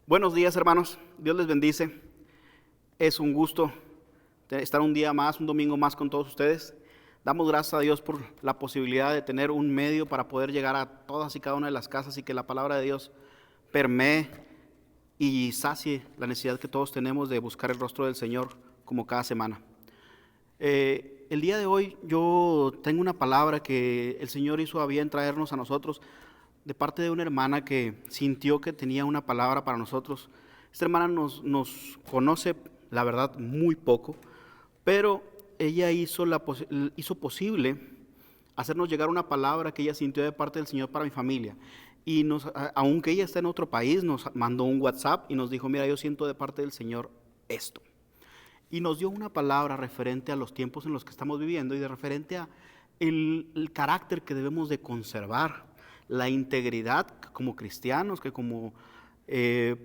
Buenos días, hermanos. Dios les bendice. Es un gusto estar un día más, un domingo más con todos ustedes. Damos gracias a Dios por la posibilidad de tener un medio para poder llegar a todas y cada una de las casas y que la palabra de Dios permee y sacie la necesidad que todos tenemos de buscar el rostro del Señor como cada semana. El día de hoy yo tengo una palabra que el Señor hizo a bien traernos a nosotros de parte de una hermana que sintió que tenía una palabra para nosotros. Esta hermana nos conoce, la verdad, muy poco, pero ella hizo posible hacernos llegar una palabra que ella sintió de parte del Señor para mi familia. Y aunque ella está en otro país, nos mandó un WhatsApp y nos dijo: mira, yo siento de parte del Señor esto. Y nos dio una palabra referente a los tiempos en los que estamos viviendo y de referente a el carácter que debemos de conservar, la integridad como cristianos, que como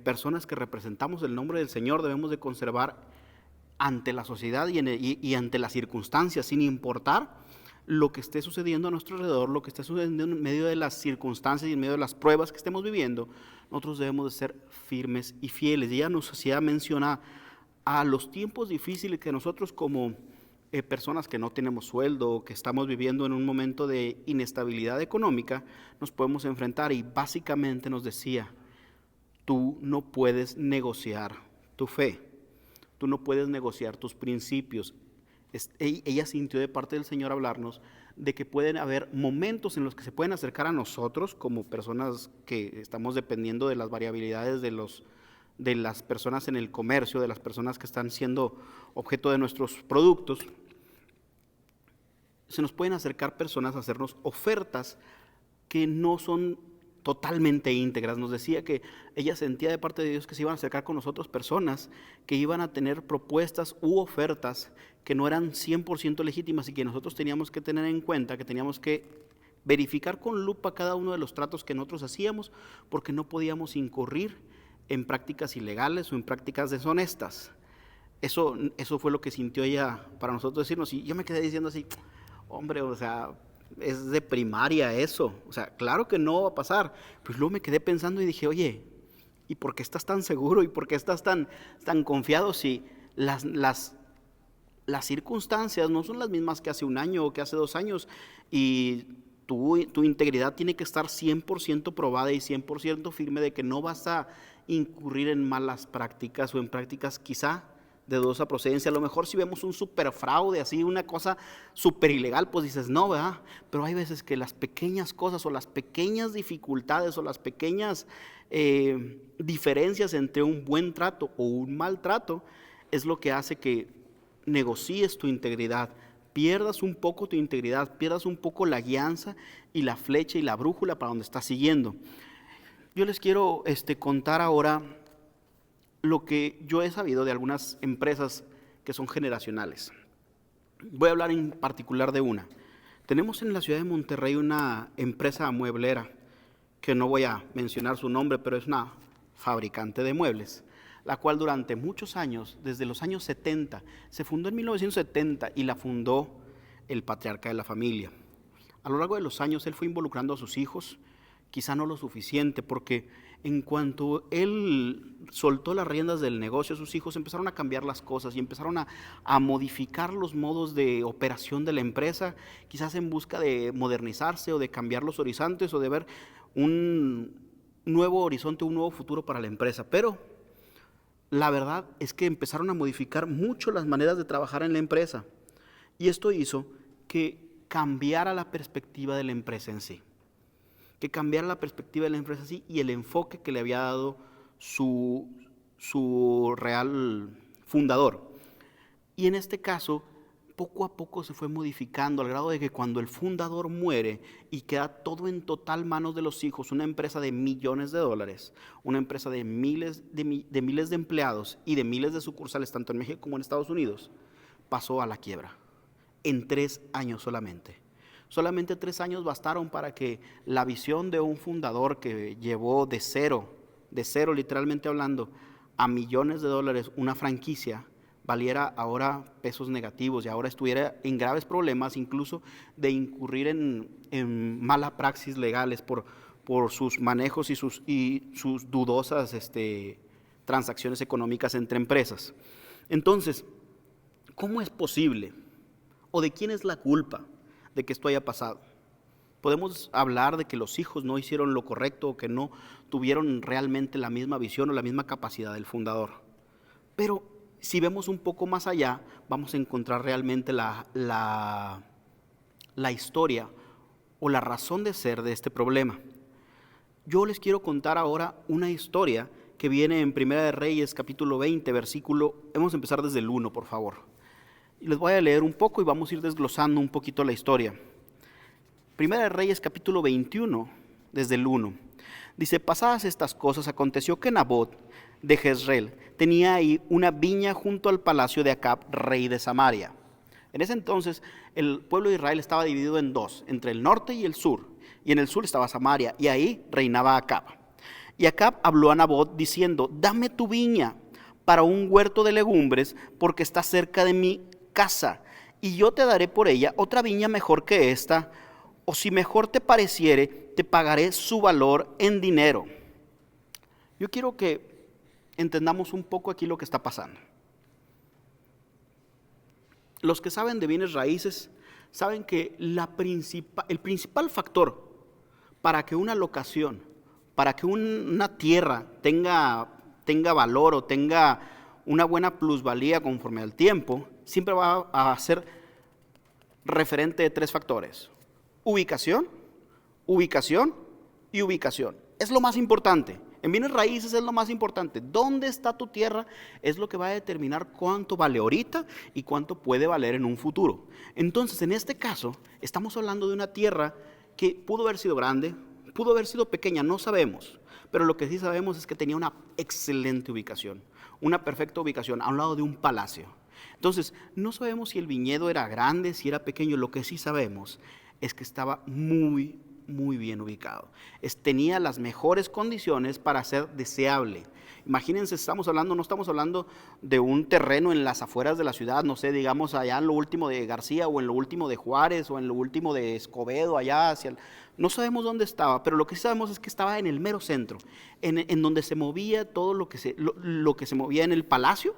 personas que representamos el nombre del Señor debemos de conservar ante la sociedad y ante las circunstancias, sin importar lo que esté sucediendo a nuestro alrededor, lo que esté sucediendo en medio de las circunstancias y en medio de las pruebas que estemos viviendo. Nosotros debemos de ser firmes y fieles. Y ella nos hacía mencionar a los tiempos difíciles que nosotros como personas que no tenemos sueldo, que estamos viviendo en un momento de inestabilidad económica, nos podemos enfrentar. Y básicamente nos decía: tú no puedes negociar tu fe, tú no puedes negociar tus principios. Ella sintió de parte del Señor hablarnos de que pueden haber momentos en los que se pueden acercar a nosotros como personas que estamos dependiendo de las variabilidades de las personas en el comercio, de las personas que están siendo objeto de nuestros productos. Se nos pueden acercar personas a hacernos ofertas que no son totalmente íntegras. Nos decía que ella sentía de parte de Dios que se iban a acercar con nosotros personas que iban a tener propuestas u ofertas que no eran 100% legítimas y que nosotros teníamos que tener en cuenta, que teníamos que verificar con lupa cada uno de los tratos que nosotros hacíamos, porque no podíamos incurrir en prácticas ilegales o en prácticas deshonestas. Eso fue lo que sintió ella para nosotros decirnos. Y yo me quedé diciendo así: hombre, o sea, es de primaria eso, o sea, claro que no va a pasar. Pues luego me quedé pensando y dije: oye, ¿y por qué estás tan seguro? ¿Y por qué estás tan confiado si las circunstancias no son las mismas que hace un año o que hace 2 años? Y tu integridad tiene que estar 100% probada y 100% firme de que no vas a incurrir en malas prácticas o en prácticas quizá de dudosa procedencia. A lo mejor si vemos un super fraude, así una cosa súper ilegal, pues dices no, ¿verdad? Pero hay veces que las pequeñas cosas o las pequeñas dificultades o las pequeñas diferencias entre un buen trato o un mal trato es lo que hace que negocies tu integridad, pierdas un poco tu integridad, pierdas un poco la guianza y la flecha y la brújula para donde estás siguiendo. Yo les quiero contar ahora lo que yo he sabido de algunas empresas que son generacionales. Voy a hablar en particular de una. Tenemos en la ciudad de Monterrey una empresa mueblera, que no voy a mencionar su nombre, pero es una fabricante de muebles, la cual durante muchos años, desde los años 70, se fundó en 1970 y la fundó el patriarca de la familia. A lo largo de los años él fue involucrando a sus hijos, quizá no lo suficiente, porque en cuanto él soltó las riendas del negocio, sus hijos empezaron a cambiar las cosas y empezaron a modificar los modos de operación de la empresa, quizás en busca de modernizarse o de cambiar los horizontes o de ver un nuevo horizonte, un nuevo futuro para la empresa. Pero la verdad es que empezaron a modificar mucho las maneras de trabajar en la empresa, y esto hizo que cambiara la perspectiva de la empresa en sí. Que cambiara la perspectiva de la empresa así y el enfoque que le había dado su real fundador. Y en este caso, poco a poco se fue modificando al grado de que cuando el fundador muere y queda todo en total manos de los hijos, una empresa de millones de dólares, una empresa de miles de empleados y de miles de sucursales, tanto en México como en Estados Unidos, pasó a la quiebra en 3 años solamente. Solamente 3 años bastaron para que la visión de un fundador que llevó de cero literalmente hablando, a millones de dólares una franquicia, valiera ahora pesos negativos y ahora estuviera en graves problemas, incluso de incurrir en mala praxis legales por sus manejos y sus dudosas transacciones económicas entre empresas. Entonces, ¿cómo es posible? ¿O de quién es la culpa de que esto haya pasado? Podemos hablar de que los hijos no hicieron lo correcto o que no tuvieron realmente la misma visión o la misma capacidad del fundador. Pero si vemos un poco más allá, vamos a encontrar realmente la historia o la razón de ser de este problema. Yo les quiero contar ahora una historia que viene en Primera de Reyes, capítulo 20, vamos a empezar desde el 1, por favor. Y les voy a leer un poco y vamos a ir desglosando un poquito la historia. Primera de Reyes, capítulo 21, desde el 1. Dice: pasadas estas cosas, aconteció que Nabot de Jezreel tenía ahí una viña junto al palacio de Acab, rey de Samaria. En ese entonces, el pueblo de Israel estaba dividido en dos, entre el norte y el sur. Y en el sur estaba Samaria, y ahí reinaba Acab. Y Acab habló a Nabot diciendo: dame tu viña para un huerto de legumbres, porque está cerca de mi casa, y yo te daré por ella otra viña mejor que esta, o si mejor te pareciere, te pagaré su valor en dinero. Yo quiero que entendamos un poco aquí lo que está pasando. Los que saben de bienes raíces saben que el principal factor para que una locación, para que una tierra tenga valor o tenga una buena plusvalía conforme al tiempo, siempre va a ser referente de 3 factores: ubicación, ubicación y ubicación. Es lo más importante. En bienes raíces es lo más importante. ¿Dónde está tu tierra? Es lo que va a determinar cuánto vale ahorita y cuánto puede valer en un futuro. Entonces, en este caso, estamos hablando de una tierra que pudo haber sido grande, pudo haber sido pequeña, no sabemos. Pero lo que sí sabemos es que tenía una excelente ubicación, una perfecta ubicación, a un lado de un palacio. Entonces, no sabemos si el viñedo era grande, si era pequeño. Lo que sí sabemos es que estaba muy bien ubicado. Tenía las mejores condiciones para ser deseable. Imagínense, no estamos hablando de un terreno en las afueras de la ciudad, no sé, digamos allá en lo último de García o en lo último de Juárez o en lo último de Escobedo, allá no sabemos dónde estaba, pero lo que sí sabemos es que estaba en el mero centro, en donde se movía todo lo que se movía en el palacio.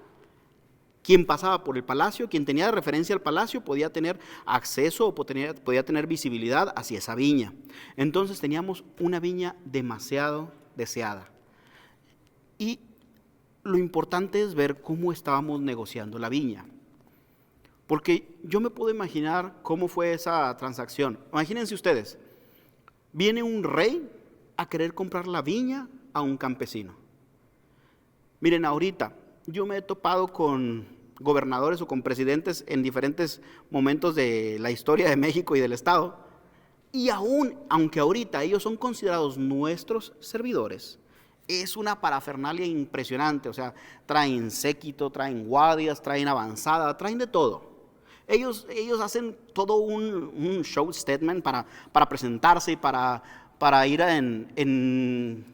Quien pasaba por el palacio, quien tenía referencia al palacio, podía tener acceso o podía tener visibilidad hacia esa viña. Entonces teníamos una viña demasiado deseada. Y lo importante es ver cómo estábamos negociando la viña. Porque yo me puedo imaginar cómo fue esa transacción. Imagínense ustedes, viene un rey a querer comprar la viña a un campesino. Miren, ahorita yo me he topado con gobernadores o con presidentes en diferentes momentos de la historia de México y del Estado, y aunque ahorita ellos son considerados nuestros servidores, es una parafernalia impresionante. O sea, traen séquito, traen guardias, traen avanzada, traen de todo. Ellos hacen todo un show statement para presentarse y para ir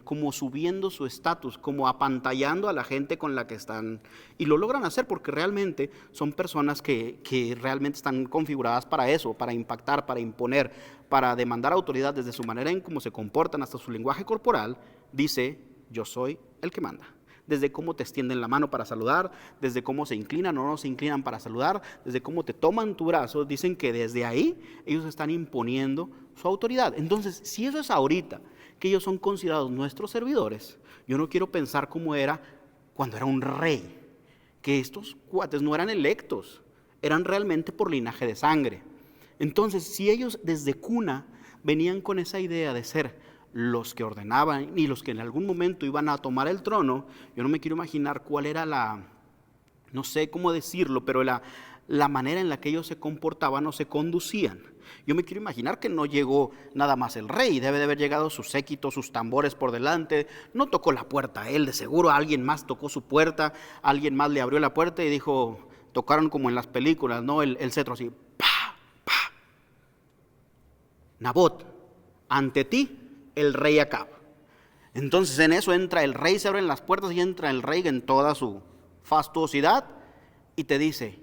como subiendo su estatus, como apantallando a la gente con la que están. Y lo logran hacer porque realmente son personas que realmente están configuradas para eso, para impactar, para imponer, para demandar autoridad desde su manera en cómo se comportan, hasta su lenguaje corporal. Dice: yo soy el que manda. Desde cómo te extienden la mano para saludar, desde cómo se inclinan o no se inclinan para saludar, desde cómo te toman tu brazo. Dicen que desde ahí ellos están imponiendo su autoridad. Entonces, si eso es ahorita, que ellos son considerados nuestros servidores, yo no quiero pensar cómo era cuando era un rey, que estos cuates no eran electos, eran realmente por linaje de sangre. Entonces, si ellos desde cuna venían con esa idea de ser los que ordenaban y los que en algún momento iban a tomar el trono, yo no me quiero imaginar cuál era no sé cómo decirlo, pero la manera en la que ellos se comportaban o se conducían. Yo me quiero imaginar que no llegó nada más el rey, debe de haber llegado su séquito, sus tambores por delante, no tocó la puerta a él, de seguro alguien más tocó su puerta, alguien más le abrió la puerta y dijo, tocaron como en las películas, ¿no? El cetro así, ¡pa! ¡pa! Nabot, ante ti el rey Acab. Entonces en eso entra el rey, se abren las puertas y entra el rey en toda su fastuosidad y te dice: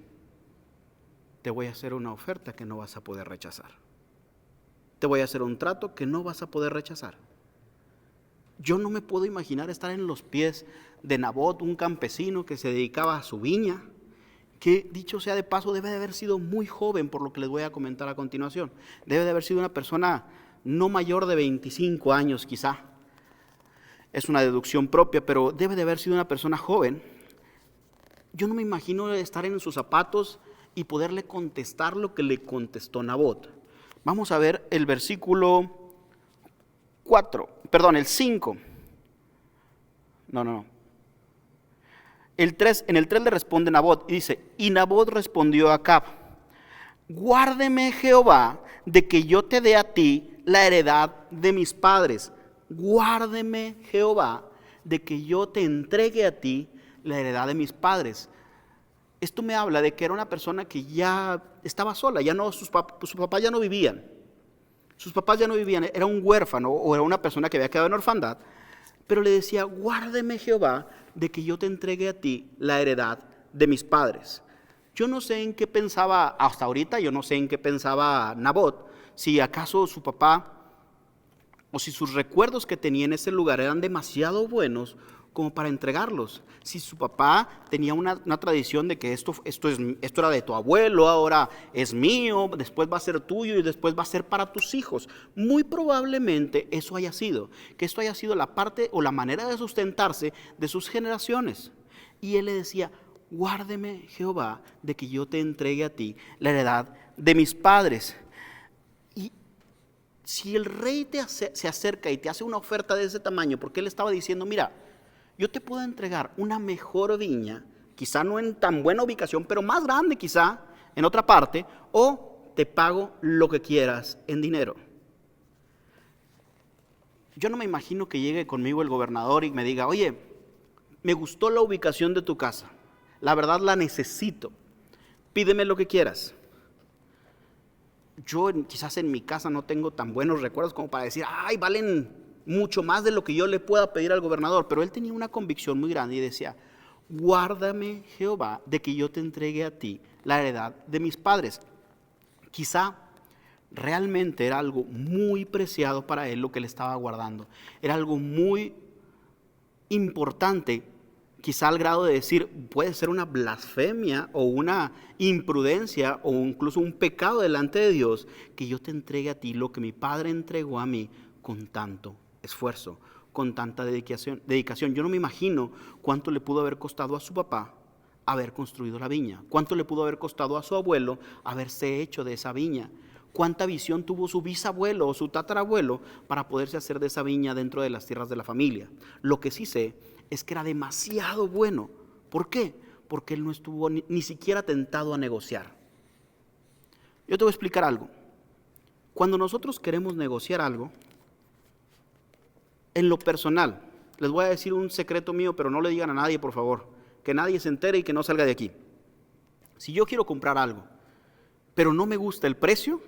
te voy a hacer una oferta que no vas a poder rechazar. Te voy a hacer un trato que no vas a poder rechazar. Yo no me puedo imaginar estar en los pies de Nabot, un campesino que se dedicaba a su viña, que dicho sea de paso debe de haber sido muy joven, por lo que les voy a comentar a continuación. Debe de haber sido una persona no mayor de 25 años quizá. Es una deducción propia, pero debe de haber sido una persona joven. Yo no me imagino estar en sus zapatos y poderle contestar lo que le contestó Nabot. Vamos a ver el versículo 5. El 3, en el 3 le responde Nabot y dice, y Nabot respondió a Acab, guárdeme Jehová de que yo te dé a ti la heredad de mis padres. Guárdeme Jehová de que yo te entregue a ti la heredad de mis padres. Esto me habla de que era una persona que ya estaba sola, ya no, sus papás ya no vivían. Sus papás ya no vivían, era un huérfano o era una persona que había quedado en orfandad, pero le decía, guárdeme Jehová de que yo te entregue a ti la heredad de mis padres. Yo no sé en qué pensaba, hasta ahorita yo no sé en qué pensaba Nabot, si acaso su papá o si sus recuerdos que tenía en ese lugar eran demasiado buenos como para entregarlos. Si su papá tenía una tradición de que esto era de tu abuelo, ahora es mío, después va a ser tuyo y después va a ser para tus hijos. Muy probablemente eso haya sido, que esto haya sido la parte o la manera de sustentarse de sus generaciones. Y él le decía, guárdeme Jehová de que yo te entregue a ti la heredad de mis padres. Y si el rey se acerca y te hace una oferta de ese tamaño, porque él estaba diciendo, mira, yo te puedo entregar una mejor viña, quizá no en tan buena ubicación, pero más grande quizá en otra parte, o te pago lo que quieras en dinero. Yo no me imagino que llegue conmigo el gobernador y me diga, oye, me gustó la ubicación de tu casa, la verdad la necesito, pídeme lo que quieras. Yo quizás en mi casa no tengo tan buenos recuerdos como para decir, ay, valen mucho más de lo que yo le pueda pedir al gobernador, pero él tenía una convicción muy grande y decía, guárdame Jehová de que yo te entregue a ti la heredad de mis padres. Quizá realmente era algo muy preciado para él lo que le estaba guardando, era algo muy importante, quizá al grado de decir, puede ser una blasfemia o una imprudencia o incluso un pecado delante de Dios, que yo te entregue a ti lo que mi padre entregó a mí con tanto esfuerzo, con tanta dedicación. Yo no me imagino cuánto le pudo haber costado a su papá haber construido la viña, cuánto le pudo haber costado a su abuelo haberse hecho de esa viña, cuánta visión tuvo su bisabuelo o su tatarabuelo para poderse hacer de esa viña dentro de las tierras de la familia. Lo que sí sé es que era demasiado bueno. ¿Por qué? Porque él no estuvo ni siquiera tentado a negociar. Yo te voy a explicar algo. Cuando nosotros queremos negociar algo, en lo personal, les voy a decir un secreto mío, pero no le digan a nadie, por favor, que nadie se entere y que no salga de aquí. Si yo quiero comprar algo, pero no me gusta el precio,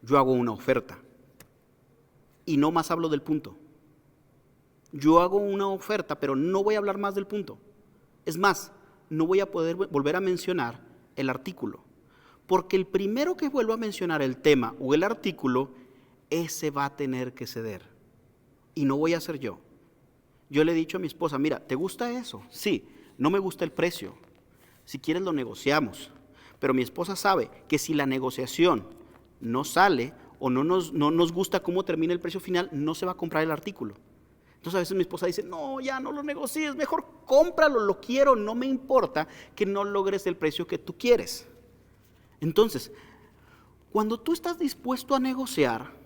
yo hago una oferta y no más hablo del punto. Yo hago una oferta, pero no voy a hablar más del punto. Es más, no voy a poder volver a mencionar el artículo, porque el primero que vuelva a mencionar el tema o el artículo, ese va a tener que ceder. Y no voy a ser yo. Yo le he dicho a mi esposa, mira, ¿te gusta eso? Sí, no me gusta el precio. Si quieres lo negociamos. Pero mi esposa sabe que si la negociación no sale o no nos gusta cómo termina el precio final, no se va a comprar el artículo. Entonces a veces mi esposa dice, no, ya no lo negocies, mejor cómpralo, lo quiero, no me importa que no logres el precio que tú quieres. Entonces, cuando tú estás dispuesto a negociar,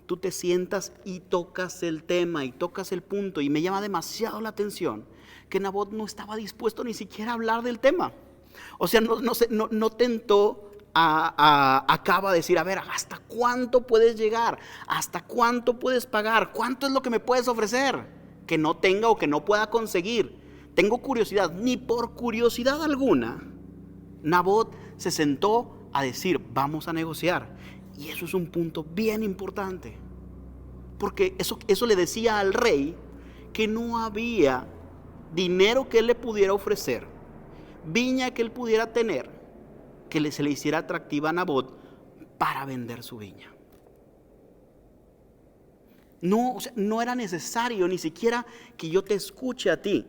tú te sientas y tocas el tema y tocas el punto, y me llama demasiado la atención que Nabot no estaba dispuesto ni siquiera a hablar del tema. O sea, no tentó acaba de decir, a ver, ¿hasta cuánto puedes llegar? ¿Hasta cuánto puedes pagar? ¿Cuánto es lo que me puedes ofrecer que no tenga o que no pueda conseguir? Tengo curiosidad. Ni por curiosidad alguna Nabot se sentó a decir, vamos a negociar. Y eso es un punto bien importante, porque eso le decía al rey que no había dinero que él le pudiera ofrecer, viña que él pudiera tener, que se le hiciera atractiva a Nabot para vender su viña. No, o sea, no era necesario ni siquiera que yo te escuche a ti.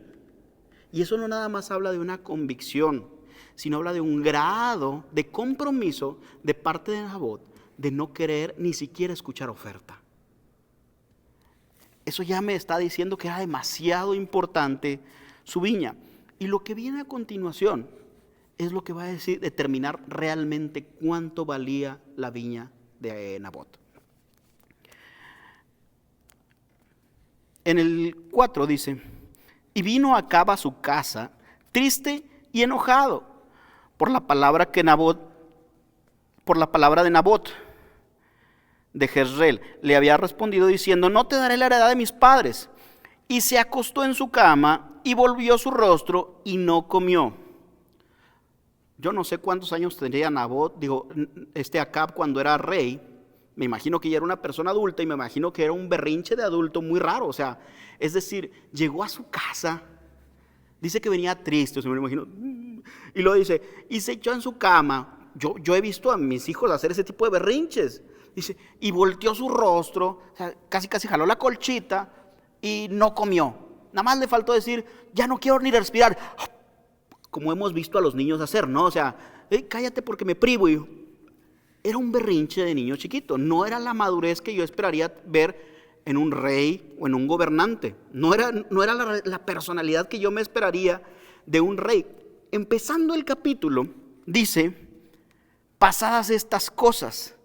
Y eso no nada más habla de una convicción, sino habla de un grado de compromiso de parte de Nabot de no querer ni siquiera escuchar oferta. Eso ya me está diciendo que era demasiado importante su viña. Y lo que viene a continuación es lo que va a determinar realmente cuánto valía la viña de Nabot. En el 4 dice: y vino Acab a su casa, triste y enojado, por la palabra de Nabot de Jezreel. Le había respondido diciendo: no te daré la heredad de mis padres. Y se acostó en su cama y volvió su rostro y no comió. Yo no sé cuántos años tendría Acab cuando era rey. Me imagino que ya era una persona adulta y me imagino que era un berrinche de adulto muy raro. O sea, es decir, llegó a su casa, dice que venía triste, me lo imagino, y luego dice, y se echó en su cama. Yo he visto a mis hijos hacer ese tipo de berrinches. Dice, y volteó su rostro, o sea, casi jaló la colchita y no comió. Nada más le faltó decir, ya no quiero ni respirar, como hemos visto a los niños hacer, ¿no? O sea, cállate porque me privo. Era un berrinche de niño chiquito, no era la madurez que yo esperaría ver en un rey o en un gobernante, no era la personalidad que yo me esperaría de un rey. Empezando el capítulo, dice, pasadas estas cosas,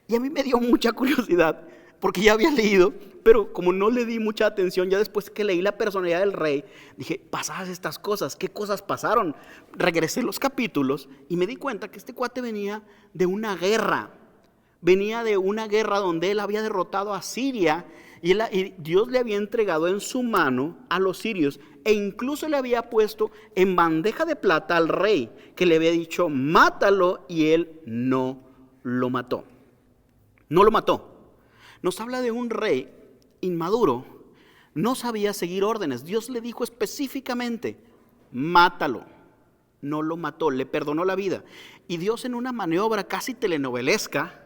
y a mí me dio mucha curiosidad, porque ya había leído, pero como no le di mucha atención, ya después que leí la personalidad del rey, dije, pasadas estas cosas, ¿qué cosas pasaron? Regresé los capítulos y me di cuenta que este cuate venía de una guerra donde él había derrotado a Siria y Dios le había entregado en su mano a los sirios e incluso le había puesto en bandeja de plata al rey, que le había dicho, mátalo, y él no lo mató. No lo mató. Nos habla de un rey inmaduro, no sabía seguir órdenes. Dios le dijo específicamente, mátalo. No lo mató, le perdonó la vida. Y Dios, en una maniobra casi telenovelesca,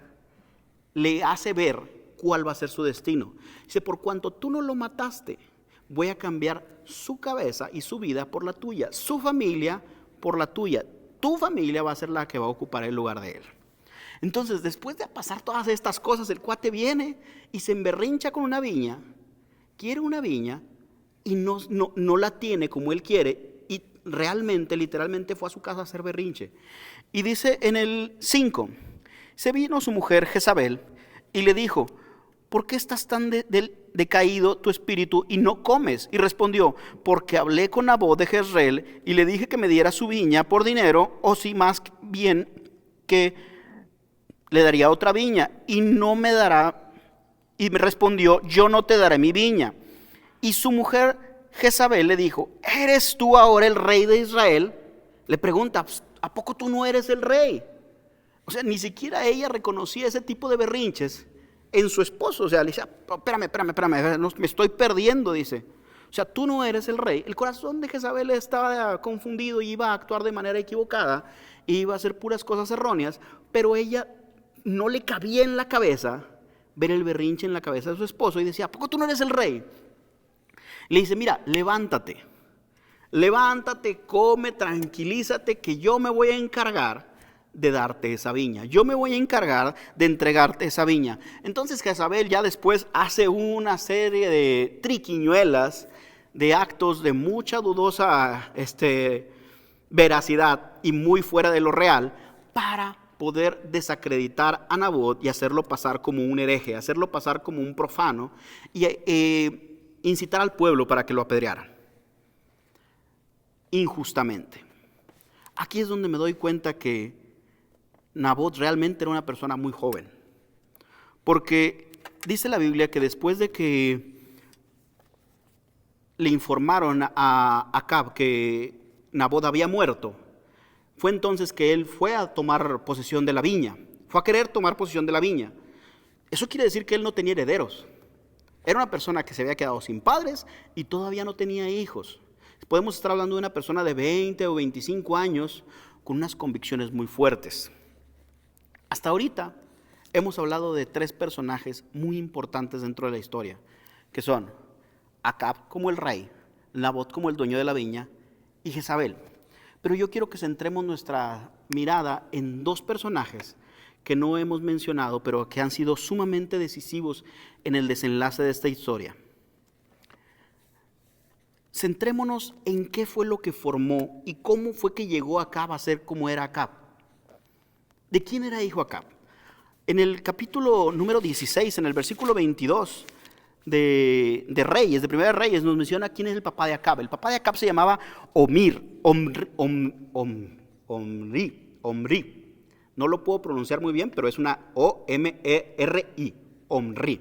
le hace ver cuál va a ser su destino. Dice, por cuanto tú no lo mataste, voy a cambiar su cabeza y su vida por la tuya, su familia por la tuya. Tu familia va a ser la que va a ocupar el lugar de él. Entonces, después de pasar todas estas cosas, el cuate viene y se emberrincha con una viña, quiere una viña y no la tiene como él quiere, y realmente, literalmente fue a su casa a hacer berrinche. Y dice en el 5, se vino su mujer Jezabel y le dijo, ¿por qué estás tan decaído tu espíritu y no comes? Y respondió, porque hablé con Nabot de Jezreel y le dije que me diera su viña por dinero, o si más bien que le daría otra viña, y no me dará. Y me respondió, yo no te daré mi viña. Y su mujer Jezabel le dijo, ¿eres tú ahora el rey de Israel? Le pregunta, ¿a poco tú no eres el rey? O sea, ni siquiera ella reconocía ese tipo de berrinches en su esposo. O sea, le dice, espérame, me estoy perdiendo, dice. O sea, tú no eres el rey. El corazón de Jezabel estaba confundido y iba a actuar de manera equivocada, e iba a hacer puras cosas erróneas, pero ella no le cabía en la cabeza ver el berrinche en la cabeza de su esposo y decía, ¿a poco tú no eres el rey? Le dice, mira, levántate, come, tranquilízate, que yo me voy a encargar de darte esa viña. Yo me voy a encargar de entregarte esa viña. Entonces Jezabel ya después hace una serie de triquiñuelas, de actos de mucha dudosa veracidad y muy fuera de lo real, para poder desacreditar a Nabot y hacerlo pasar como un hereje, hacerlo pasar como un profano y incitar al pueblo para que lo apedrearan injustamente. Aquí es donde me doy cuenta que Nabot realmente era una persona muy joven, porque dice la Biblia que después de que le informaron a Acab que Nabot había muerto, fue entonces que él fue a tomar posesión de la viña, fue a querer tomar posesión de la viña. Eso quiere decir que él no tenía herederos. Era una persona que se había quedado sin padres y todavía no tenía hijos. Podemos estar hablando de una persona de 20 o 25 años con unas convicciones muy fuertes. Hasta ahorita, hemos hablado de 3 personajes muy importantes dentro de la historia, que son Acab como el rey, Nabot como el dueño de la viña y Jezabel. Pero yo quiero que centremos nuestra mirada en 2 personajes que no hemos mencionado, pero que han sido sumamente decisivos en el desenlace de esta historia. Centrémonos en qué fue lo que formó y cómo fue que llegó Acab a ser como era Acab. ¿De quién era hijo Acab? En el capítulo número 16, en el versículo 22 de Reyes, de Primera de Reyes, nos menciona quién es el papá de Acab. El papá de Acab se llamaba Omri. No lo puedo pronunciar muy bien, pero es una O-M-E-R-I, Omri.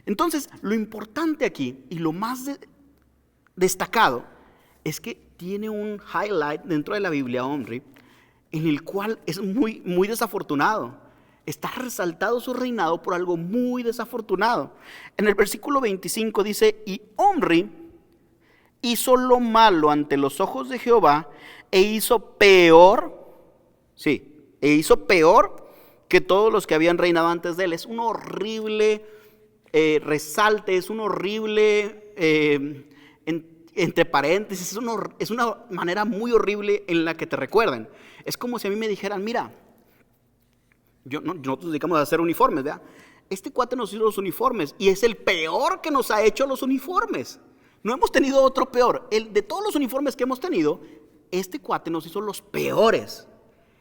Entonces, lo importante aquí y lo más destacado es que tiene un highlight dentro de la Biblia, Omri, en el cual es muy, muy desafortunado. Está resaltado su reinado por algo muy desafortunado. En el versículo 25 dice, y Omri hizo lo malo ante los ojos de Jehová e hizo peor que todos los que habían reinado antes de él. Es un horrible resalte, es un horrible, entre paréntesis, es una manera muy horrible en la que te recuerdan. Es como si a mí me dijeran, mira, nosotros nos dedicamos a hacer uniformes, ¿verdad? Este cuate nos hizo los uniformes y es el peor que nos ha hecho los uniformes. No hemos tenido otro peor. De todos los uniformes que hemos tenido, este cuate nos hizo los peores.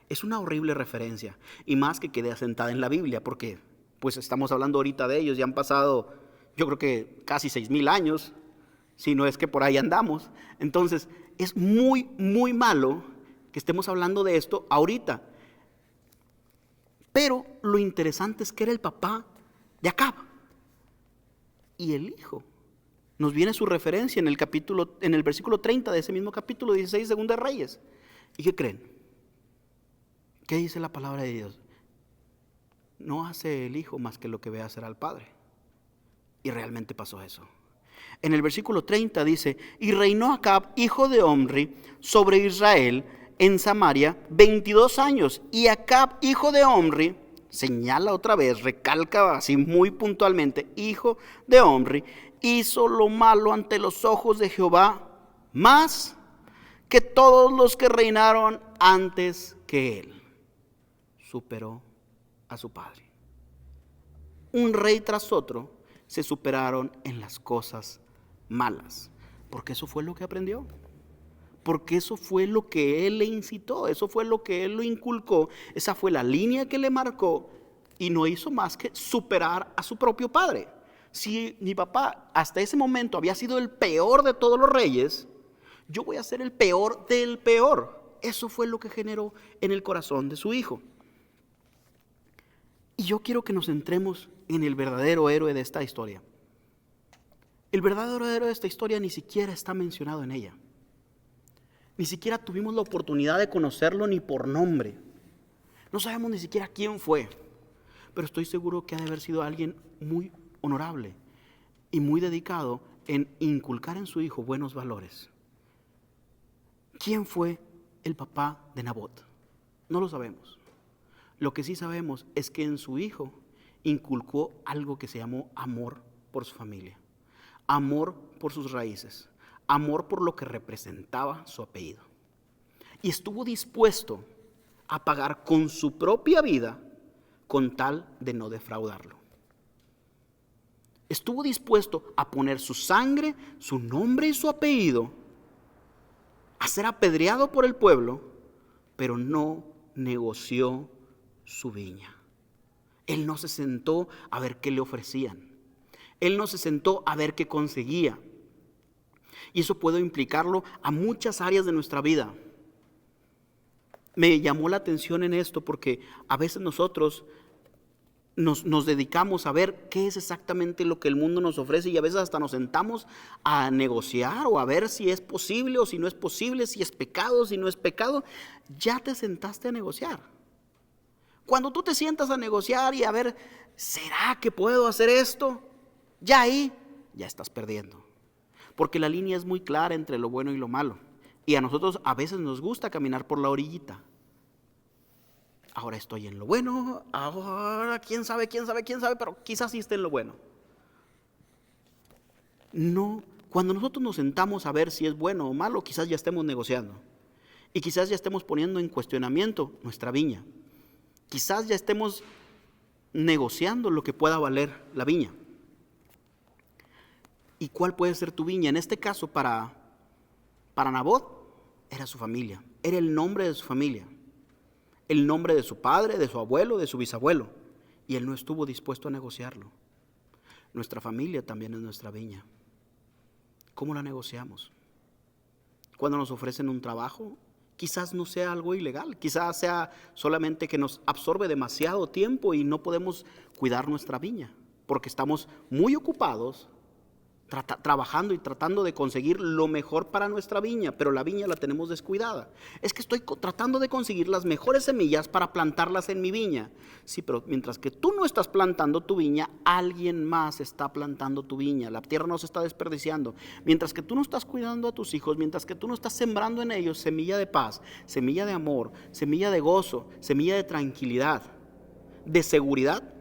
Es una horrible referencia, y más que quede asentada en la Biblia, porque pues estamos hablando ahorita de ellos, ya han pasado yo creo que casi 6,000 años, si no es que por ahí andamos. Entonces es muy, muy malo que estemos hablando de esto ahorita. Pero lo interesante es que era el papá de Acab y el hijo. Nos viene su referencia en el versículo 30 de ese mismo capítulo 16 de Segunda de Reyes. ¿Y qué creen? ¿Qué dice la palabra de Dios? No hace el hijo más que lo que ve hacer al padre. Y realmente pasó eso. En el versículo 30 dice, y reinó Acab, hijo de Omri, sobre Israel en Samaria 22 años. Y Acab, hijo de Omri, señala otra vez, recalca así muy puntualmente, hijo de Omri, hizo lo malo ante los ojos de Jehová, más que todos los que reinaron antes que él. Superó a su padre. Un rey tras otro se superaron en las cosas malas, porque eso fue lo que aprendió, porque eso fue lo que él le incitó, eso fue lo que él lo inculcó, esa fue la línea que le marcó, y no hizo más que superar a su propio padre. Si mi papá hasta ese momento había sido el peor de todos los reyes, yo voy a ser el peor del peor. Eso fue lo que generó en el corazón de su hijo. Y yo quiero que nos centremos en el verdadero héroe de esta historia. El verdadero héroe de esta historia ni siquiera está mencionado en ella. Ni siquiera tuvimos la oportunidad de conocerlo ni por nombre. No sabemos ni siquiera quién fue. Pero estoy seguro que ha de haber sido alguien muy honorable y muy dedicado en inculcar en su hijo buenos valores. ¿Quién fue el papá de Nabot? No lo sabemos. Lo que sí sabemos es que en su hijo inculcó algo que se llamó amor por su familia, amor por sus raíces, amor por lo que representaba su apellido. Y estuvo dispuesto a pagar con su propia vida con tal de no defraudarlo. Estuvo dispuesto a poner su sangre, su nombre y su apellido, a ser apedreado por el pueblo, pero no negoció su viña. Él no se sentó a ver qué le ofrecían. Él no se sentó a ver qué conseguía. Y eso puedo implicarlo a muchas áreas de nuestra vida. Me llamó la atención en esto porque a veces nosotros nos dedicamos a ver qué es exactamente lo que el mundo nos ofrece, y a veces hasta nos sentamos a negociar o a ver si es posible o si no es posible, si es pecado, si no es pecado. Ya te sentaste a negociar. Cuando tú te sientas a negociar y a ver, ¿será que puedo hacer esto? Ya ahí, ya estás perdiendo. Porque la línea es muy clara entre lo bueno y lo malo. Y a nosotros a veces nos gusta caminar por la orillita. Ahora estoy en lo bueno, ahora quién sabe, pero quizás sí esté en lo bueno. No, cuando nosotros nos sentamos a ver si es bueno o malo, quizás ya estemos negociando. Y quizás ya estemos poniendo en cuestionamiento nuestra viña. Quizás ya estemos negociando lo que pueda valer la viña. ¿Y cuál puede ser tu viña? En este caso, para Nabot, era su familia, era el nombre de su familia, el nombre de su padre, de su abuelo, de su bisabuelo. Y él no estuvo dispuesto a negociarlo. Nuestra familia también es nuestra viña. ¿Cómo la negociamos? Cuando nos ofrecen un trabajo, quizás no sea algo ilegal, quizás sea solamente que nos absorbe demasiado tiempo y no podemos cuidar nuestra viña, porque estamos muy ocupados trabajando y tratando de conseguir lo mejor para nuestra viña, pero la viña la tenemos descuidada. Es que estoy tratando de conseguir las mejores semillas para plantarlas en mi viña. Sí, pero mientras que tú no estás plantando tu viña, alguien más está plantando tu viña. La tierra no se está desperdiciando. Mientras que tú no estás cuidando a tus hijos, mientras que tú no estás sembrando en ellos semilla de paz, semilla de amor, semilla de gozo, semilla de tranquilidad, de seguridad,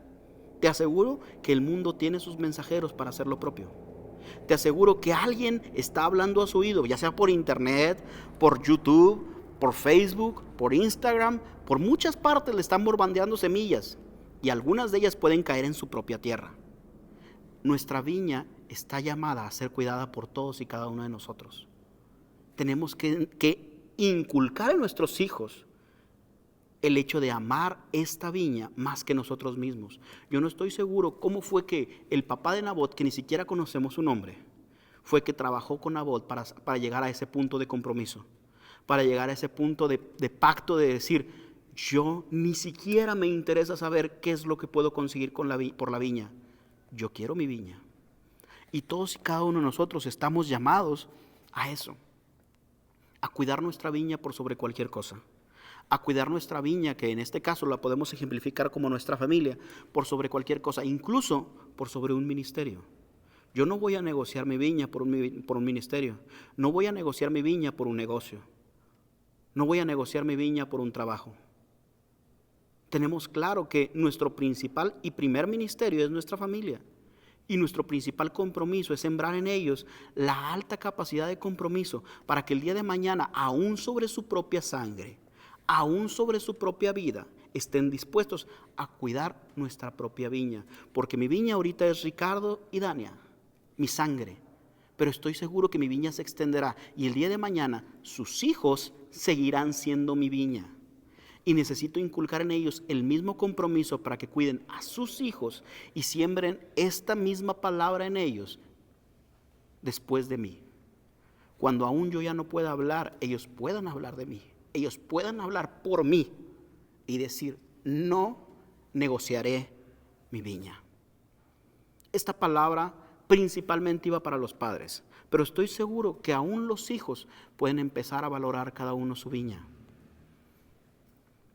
te aseguro que el mundo tiene sus mensajeros para hacer lo propio. Te aseguro que alguien está hablando a su oído, ya sea por internet, por YouTube, por Facebook, por Instagram, por muchas partes le están bombardeando semillas y algunas de ellas pueden caer en su propia tierra. Nuestra viña está llamada a ser cuidada por todos y cada uno de nosotros. Tenemos que inculcar en nuestros hijos el hecho de amar esta viña más que nosotros mismos. Yo no estoy seguro cómo fue que el papá de Nabot, que ni siquiera conocemos su nombre, fue que trabajó con Nabot para llegar a ese punto de compromiso, para llegar a ese punto de pacto de decir, yo ni siquiera me interesa saber qué es lo que puedo conseguir por la viña. Yo quiero mi viña. Y todos y cada uno de nosotros estamos llamados a eso, a cuidar nuestra viña por sobre cualquier cosa. A cuidar nuestra viña, que en este caso la podemos ejemplificar como nuestra familia, por sobre cualquier cosa, incluso por sobre un ministerio. Yo no voy a negociar mi viña por un ministerio, no voy a negociar mi viña por un negocio, no voy a negociar mi viña por un trabajo. Tenemos claro que nuestro principal y primer ministerio es nuestra familia. Y nuestro principal compromiso es sembrar en ellos la alta capacidad de compromiso para que el día de mañana, aún sobre su propia sangre, aún sobre su propia vida, estén dispuestos a cuidar nuestra propia viña. Porque mi viña ahorita es Ricardo y Dania, mi sangre. Pero estoy seguro que mi viña se extenderá y el día de mañana sus hijos seguirán siendo mi viña. Y necesito inculcar en ellos el mismo compromiso para que cuiden a sus hijos y siembren esta misma palabra en ellos después de mí. Cuando aún yo ya no pueda hablar, ellos puedan hablar de mí. Ellos puedan hablar por mí y decir, no negociaré mi viña. Esta palabra principalmente iba para los padres, pero estoy seguro que aún los hijos pueden empezar a valorar cada uno su viña.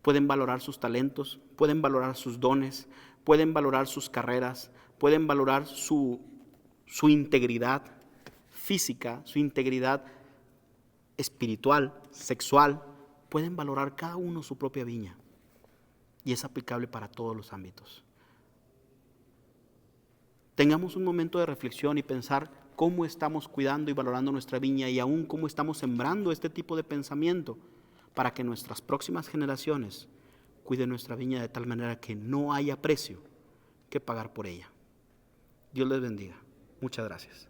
Pueden valorar sus talentos, pueden valorar sus dones, pueden valorar sus carreras, pueden valorar su integridad física, su integridad espiritual, sexual. Pueden valorar cada uno su propia viña y es aplicable para todos los ámbitos. Tengamos un momento de reflexión y pensar cómo estamos cuidando y valorando nuestra viña y aún cómo estamos sembrando este tipo de pensamiento para que nuestras próximas generaciones cuiden nuestra viña de tal manera que no haya precio que pagar por ella. Dios les bendiga. Muchas gracias.